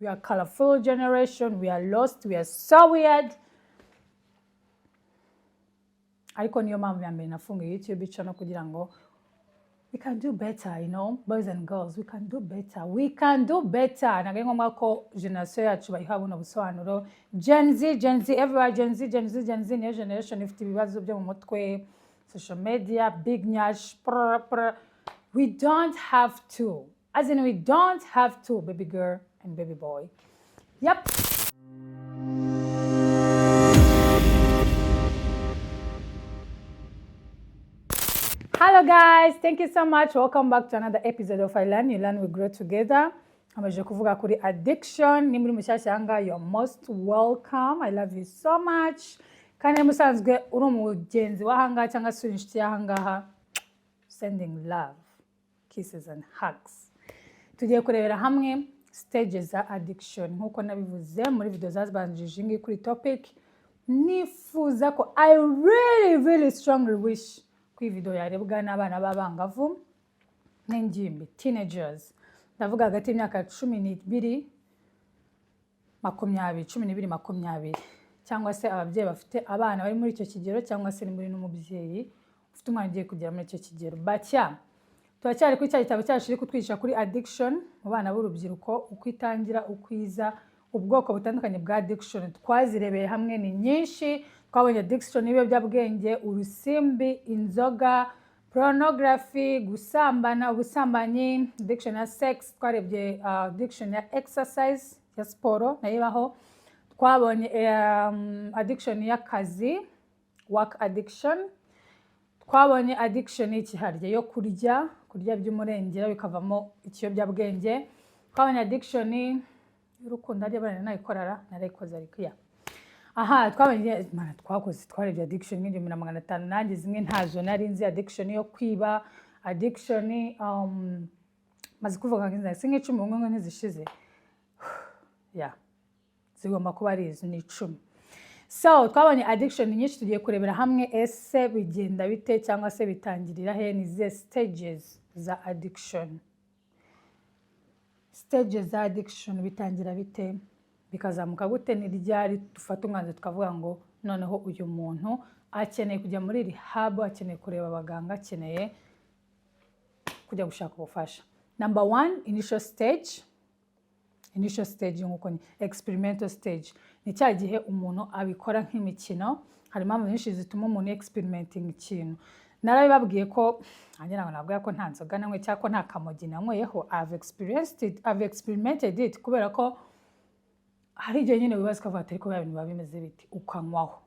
we are colorful generation, we are lost, we are so weird. Ariko niyo mpamvu ya mbere nafunguye YouTube channel kugira ngo we can do better, you know, boys and girls, we can do better. We can do better. Nagaye ngomba ko generation yacu bayiha buno busobanuro. Gen Z, everywhere Gen Z, new generation ifite ibibazo byo mu mutwe, social media, big nyash, we don't have to. As in, we don't have to, baby girl and baby boy. Yep. Hello guys, thank you so much. Welcome back to another episode of I Learn, You Learn, We Grow Together. Amaje kuvuga kuri addiction. Ni muri mushyashya hanga, you're most welcome. I love you so much. Kandi musanzwe uri umugenzi wahanga cyangwa se inshuti yahangaha, sending love, kisses and hugs. Tugiye kurebera hamwe stages za addiction. Nkuko nabivuze muri video zazibanjije ngi kuri topic, nifuza ko I really strongly wish ko video yarebwa n'abana b'abangavu n'ingimbi, teenagers. Ndavuga hagati y'imyaka 12 20 cyangwa se ababyeyi bafite abana bari muri icyo kigero, cyangwa se ni muri n'umubyeyi ufite umwana ugiye kugera muri icyo kigero. Batya turacyari kuri cya gitabo cyacu kiri kutwigisha kuri addiction mu bana b'urubyiruko, uko itangira, ukwiza, ubwoko butandukanye bwa addiction. Twazirebeye hamwe ni nyinshi. Twabonye addiction y'ibiyobyabwenge, urusimbi, inzoga, pornography, gusambana, ubusambanyi, addiction ya sex, twarebye addiction ya exercise, ya siporo nayo ibaho. Twabonye addiction y'akazi, work addiction. Twabonye addiction y'ikiharya yo kurya by'umurengera bikavamo ikiyobyabwenge. Twabonye addiction y'urukundo ari abana nayikorara narayikoze ariko ya. Aha, twabonye mana twarebye addiction y'igihumbi na 500 nanjye zimwe ntazo nari nzi. Addiction yo kwiba, addiction maze kuvuga ngo singe 10 ngo ntizishize. Yeah. Zigomba kuba ari izo ni 10. So, twabonye addiction nyinshi, tugiye kurebera hamwe ese bigenda bite cyangwa se bitangirira he, ni ze stages za addiction. Stages za addiction bitangira bite, bikazamuka gute, ni ryari dufata umwanzuro tukavuga ngo noneho uyu muntu akeneye kujya muri rehab, akeneye kureba abaganga, akeneye kujya gushaka ubufasha. Number 1, initial stage nkuko ni experimental stage. Ni cya gihe umuntu abikora nk'imikino. Hari impamvu nyinshi zituma umuntu experimenting ikintu. Narabibabwiye ko angira ngo nabwo ko nta nzoga namwe cyako nta kamogi nanyweyeho. I've experimented it kubera ko hari igihe nyine wibaza ko ariko ibintu babimeze biti ukanywaho.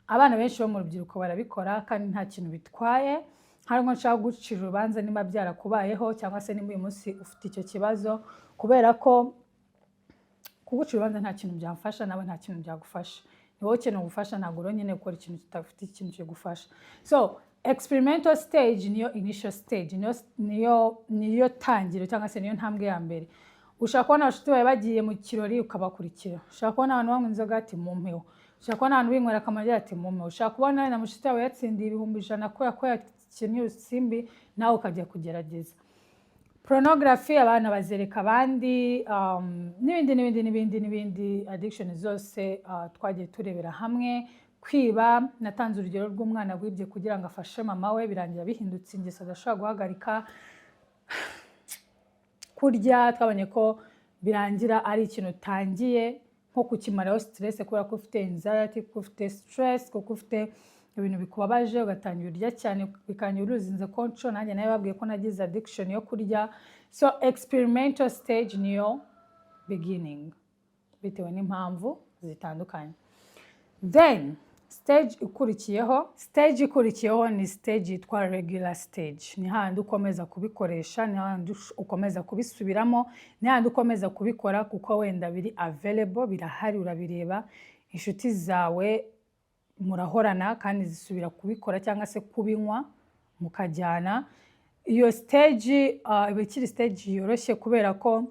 Abana benshi bo mu rubyiruko barabikora kandi nta kintu bitwaye. Hari nko nshaka gucira urubanza niba byarakubayeho cyangwa se niba uyu munsi ufite icyo kibazo, kubera ko kugucira urubanza nta kintu byafasha, nawe nta kintu byagufasha. Ni wowe ukeneye gufasha, ntabwo uro nyine gukora ikintu kitafite ikintu cyo gufasha. So experimental stage niyo initial stage, niyo tangiro cyangwa se niyo ntambwe ya mbere. Ushaka kubona abashuti bawe bagiye mu kirori ukabakurikira. Ushaka kubona abantu banywa inzoga ati mumpeho. Ushaka kubona abantu binywera akamaro ati mumpeho. Ushaka kubona na mushuti wawe yatsindiye 100,000 ko yakinnye urusimbi nawe ukajya kugerageza. Pornography abana bazereka abandi, n'ibindi addiction zose twagiye turebera hamwe. Kwiba, natanze urugero rw'umwana wibye kugira ngo afashe mama we, birangira bihindutse ingeso adashobora guhagarika. Kurya twabonye ko birangira ari ikintu utangiye nko kukimaraho stress, kubera ko ufite anxiety, ko ufite stress, ko ufite ibintu bikubabaje ugatangira urya cyane bikanya uruzinze control. Nanjye nawe babwiye ko nagize addiction yo kurya. So experimental stage niyo beginning bitewe n'impamvu zitandukanye. Then stage ikurikiyeho ni stage yitwa regular stage. Ni handi ukomeza kubikoresha, ni handi ukomeza kubisubiramo, ni handi ukomeza kubikora kuko wenda biri available, birahari, urabireba, inshuti zawe murahorana kandi zisubira kubikora cyangwa se kubinywa mukajyana. Iyo stage ibikiri stage yoroshye kubera ko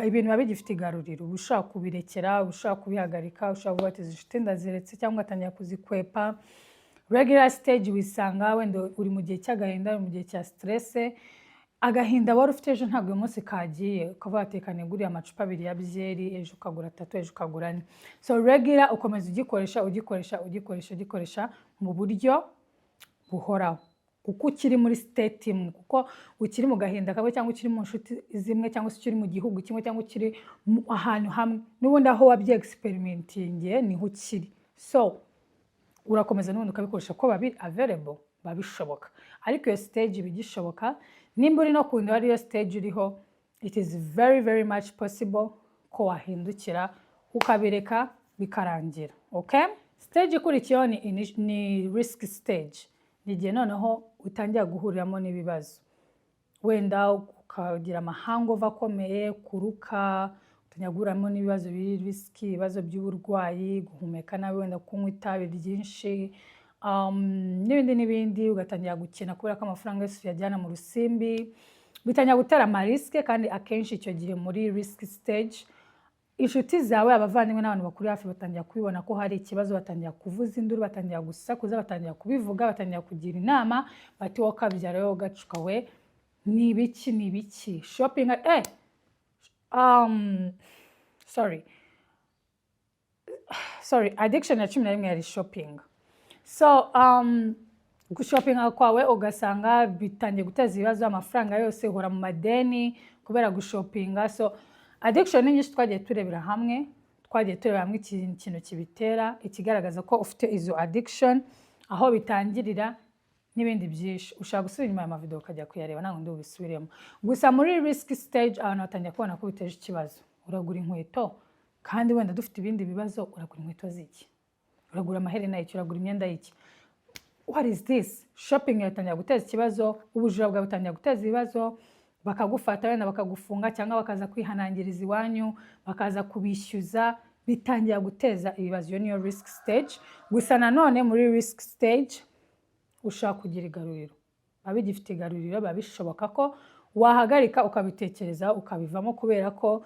ibintu babigifite igaruriro. Ushaka kubirekera, ushaka kubihagarika, ushaka kuvuga ati inshuti ndaziretse cyangwa atangira kuzikwepa. Regular stage wisanga wenda uri mu gihe cy'agahinda, uri mu gihe cya stress, agahinda wari ufite ejo ntabwo uyu munsi kagiye ukavuga ati reka niguriye amacupa 2 ya byeri, ejo ukagura 3, ejo ukagura 4. So regular ukomeza ugikoresha mu buryo buhoraho, kuko ukiri muri state imwe, kuko ukiri mu gahinda kawe cyangwa ukiri mu nshuti zimwe cyangwa se ukiri mu gihugu kimwe cyangwa ukiri ahantu hamwe, n'ubundi aho wabye experimentingiye niho ukiri. So urakomeza n'ubundi ukabikoresha ko babi available, babishoboka. Ariko iyo stage bigishoboka, nimba uri no kundi wari iyo stage uriho, it is very much possible ko wahindukira ukabireka bikarangira. Okay? Stage ikurikiyeho ni risk stage. Nigiye noneho utangira guhuriramo n'ibibazo. Wenda ukagira amahangova akomeye, kuruka, utanyaguramo n'ibibazo biri risky, ibibazo by'uburwayi, guhumeka nabi, wenda kunywa itabi ryinshi, n'ibindi ugatangira gukina kubera ko amafaranga yose yajyana mu rusimbi, bitangira gutera amariske. Kandi akenshi icyo gihe muri risk stage inshuti zawe, abavandimwe n'abantu bakuri hafi batangira kubibona ko hari ikibazo, batangira kuvuza induru, batangira gusakuza, batangira kubivuga, batangira kugira inama, bati wowe kabyara wowe gacuka we, ni ibiki shopping addiction ya 11 yari shopping. So gushoppinga kwawe ugasanga bitangiye guteza ibibazo, amafaranga yose uhora mu madeni kubera gushoppinga. So addiction ni nyinshi twagiye turebera hamwe, ikintu kibitera, ikigaragaza ko ufite izo addiction, aho bitangirira n'ibindi byinshi. Ushaka gusubira inyuma ya video ukajya kuyareba, ntabwo ndi ubisubiremo. Gusa muri risk stage abantu batangiye kubona ko biteje ikibazo. Uragura inkweto, kandi wenda dufite ibindi bibazo, uragura inkweto ziki, uragura amaherena y'iki, uragura imyenda y'iki. What is this? Shopping yatangiye guteza ikibazo, ubujura bwawe butangiye guteza ibibazo, bakagufata wenda bakagufunga cyangwa bakaza kwihanangiriza iwanyu, bakaza kubishyuza, bitangiye guteza ibibazo. Iyo niyo risk stage. Gusa nanone muri risk stage ushaka kugira igaruriro, abigifite igaruriro babishoboka ko wahagarika ukabitekereza ukabivamo, kubera ko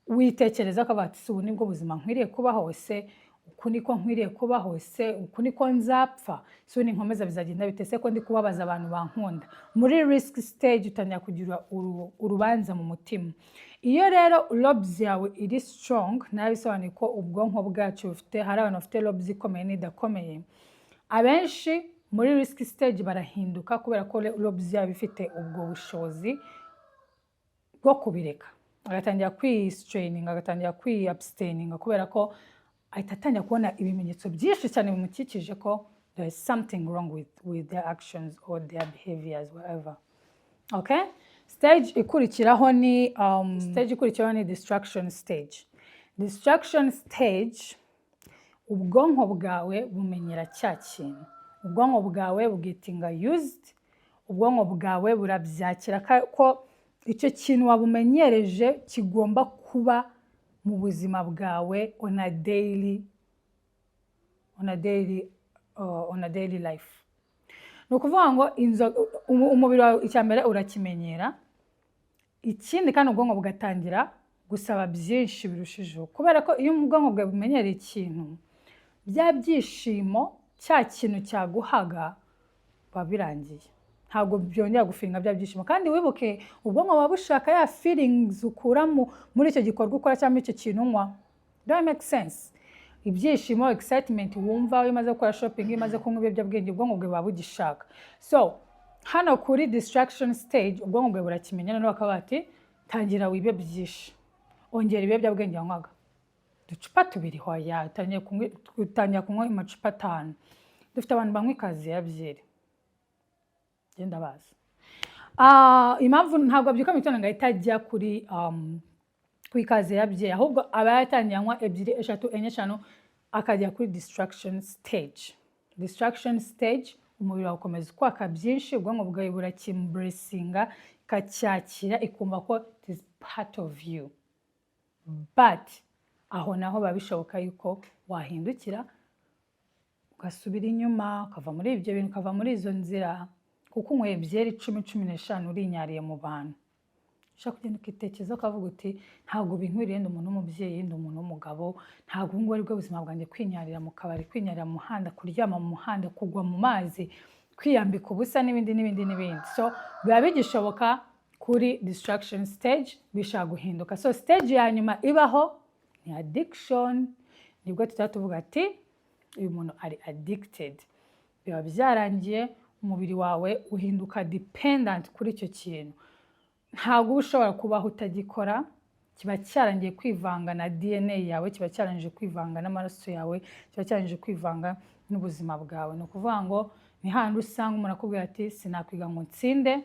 witekereza ko bati ubu nibwo buzima nkwiriye kubaho se, uku niko nkwiriye kubaho se, uku niko nzapfa, so ninkomeza bizagenda bitese ko ndi kubabaza abantu bankunda. Muri risk stage utangira kugira urubanza mu mutima. Iyo rero lobes yawe iri strong, nabisobanuye ko ubwonko bwacu bufite, hari abantu bafite lobes ikomeye n'idakomeye. Abenshi muri risk stage barahinduka kubera ko lobes yawe ifite ubwo bushobozi bwo kubireka. Agatangira kwistraining, agatangira kwiabstaining, kubera ko ahitatangira kubona ibimenyetso byinshi cyane bimukikije ko there is something wrong with their actions or their behaviors, whatever. Okay? Stage ikurikiraho ni distraction stage. Distraction stage, ubwonko bwawe bumenyera cya kintu, ubwonko bwawe bugetinga used, ubwonko bwawe burabyakira ko icyo kintu wabumenyereje kigomba kuba mu buzima bwawe on a daily life. No kuvuga ngo umubiri wawe icyambere urakimenyera, ikindi kandi ubwonko bugatangira gusaba byinshi birushijeho, kubera ko iyo ubwonko bwawe bumenyera ikintu, bya byishimo cya kintu cyaguhaga babirangiye, ntabwo byongera gufinga bya byishimo. Kandi wibuke ubwonko buba bushaka ya feelings ukura muri icyo gikorwa ukora cyangwa icyo kintu unywa. Don't make sense. Ibyishimo, excitement wumva iyo umaze gukora shopping, iyo umaze kunywa ibiyobyabwenge, ubwonko bwawe buba bugishaka. So hano kuri distraction stage ubwonko bwawe burakimenya, noneho bakaba bati tangira wibe byinshi, ongera ibiyobyabwenge wanywaga ducupa 2 hoya, utangiye kunywa amacupa 5. Dufite abantu banywa ikazi ya byeri, genda bazi. Impamvu ntabwo abyuka mu gitondo ngahita ajya kuri ikaze ya byeri, ahubwo aba yatangiye anywa 2, 3, 4, 5 akajya kuri distraction stage. Distraction stage umubiri wawe ukomeza kwaka byinshi, ubwonko bwawe burakimbracinga, kacyakira, ikumva ko it is part of you. But aho naho babishoboka yuko wahindukira ugasubira inyuma, ukava muri ibyo bintu, ukava muri izo nzira, kuko unyweye byeri 10, 15 urinyariye mu bantu. Ushaka kugenda ukitekereza ukavuga uti ntabwo binkwiriye, ndi umuntu w'umubyeyi, ndi umuntu w'umugabo, ntabwo ngo ari bwo buzima bwanjye kwinyarira mu kabari, kwinyarira mu muhanda, kuryama mu muhanda, kugwa mu mazi, kwiyambika ubusa n'ibindi. So biba bigishoboka kuri distraction stage bishaka guhinduka. So stage ya nyuma ibaho ni addiction. Nibwo tuvuga ati uyu muntu ari addicted. Biba byarangiye umubiri wawe uhinduka dependent kuri icyo kintu. Ntabwo ushobora kubaho utagikora. Kiba cyarangiye kwivanga na DNA yawe, kiba cyarangije kwivanga n'amaraso yawe, kiba cyarangije kwivanga n'ubuzima bwawe. No kuvuga ngo ni handi usanga umuntu akubwira ati sinakwiga ngo nsinde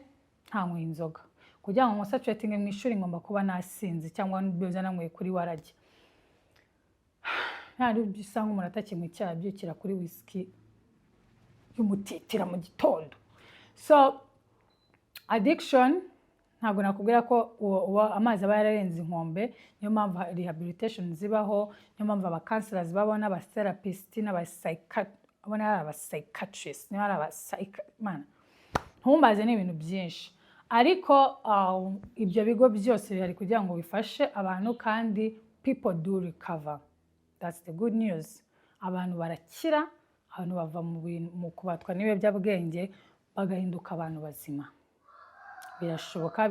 ntanyweye inzoga. Kugira ngo saturating mu ishuri ngomba kuba nasinze cyangwa n'ibyo nanyweye kuri warage. Ntabwo usanga umuntu atakinywa icyaha byukira kuri whisky y'umutitira mu gitondo. So addiction ntabwo nakubwira ko amazi aba yararenze inkombe. Niyo mpamvu rehabilitation zibaho, niyo mpamvu aba counselors babaho n'abatherapist n'abapsychiatrist ntumbaze n'ibintu byinshi. Ariko ibyo bigo byose bihari kugira ngo bifashe abantu kandi people do recover. That's the good news. Abantu barakira, abantu bava mu kubatwa n'ibiyobyabwenge bagahinduka abantu bazima. Birashoboka.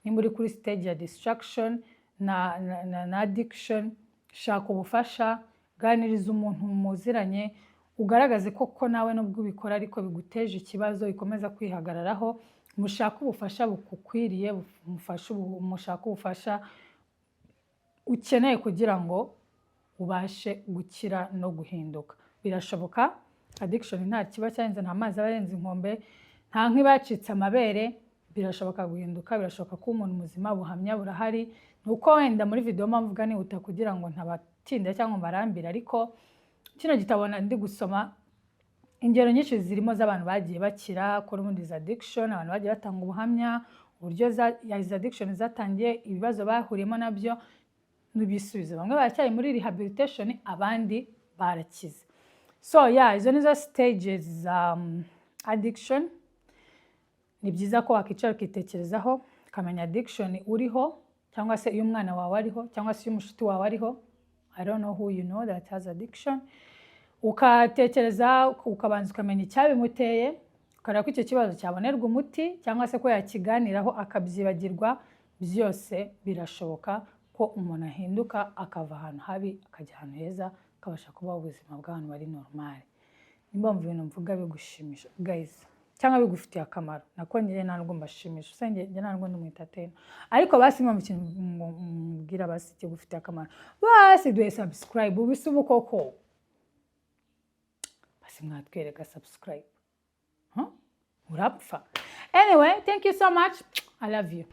Nimba uri kuri stage ya distraction na addiction, shaka ubufasha, ganiriza umuntu muziranye, ugaragaze koko nawe nubwo ubikora ariko biguteje ikibazo, ikomeza kwihagararaho. Mushaka ubufasha bukukwiriye, mushaka ubufasha ukeneye kugira ngo ubashe gukira no guhinduka. Birashoboka. Addiction nta kiba cyarenze, nta mazi arenze inkombe, nta nk'ibacitse amabere. Birashoboka guhinduka, birashoboka ko umuntu muzima. Buhamya burahari. Nuko wenda muri video mvuga ni kugira ngo ntabatinda cyangwa mbarambira, ariko kino gitabo ndi gusoma ingero nyinshi zirimo z'abantu bagiye bakira kuri muri addiction, abantu bagiye batanga ubuhamya uburyo izi addiction zatangiye, ibibazo bahuriyemo nabyo n'ibisubizo. Bamwe baracyari muri rehabilitation, abandi barakize. So izo nizo stages za addiction. Ni byiza ko wakicara ukitekerezaho, ukamenya addiction uriho, cyangwa se iyo umwana wawe ariho, cyangwa se iyo umushuti wawe ariho. I don't know who you know that has addiction. Ukatekereza, ukabanza ukamenya icyabimuteye, ukareba ko icyo kibazo cyabonerwa umuti cyangwa se ko yakiganiraho akabyibagirwa. Byose birashoboka ko umuntu ahinduka akava ahantu habi akajya ahantu heza, akabasha kubaho ubuzima bw'abantu bari normal. Nimba mvuga ibintu mvuga bigushimisha guys, cyangwa bigufitiye akamaro, nakongeye ntabwo mbashimisha, usenge ntabwo ndumwitatena, ariko basi mu kintu mbwira basi kigufitiye akamaro, basi duhe subscribe ubisubu koko, basi mwatwereka subscribe, urapfa. Anyway, thank you so much. I love you.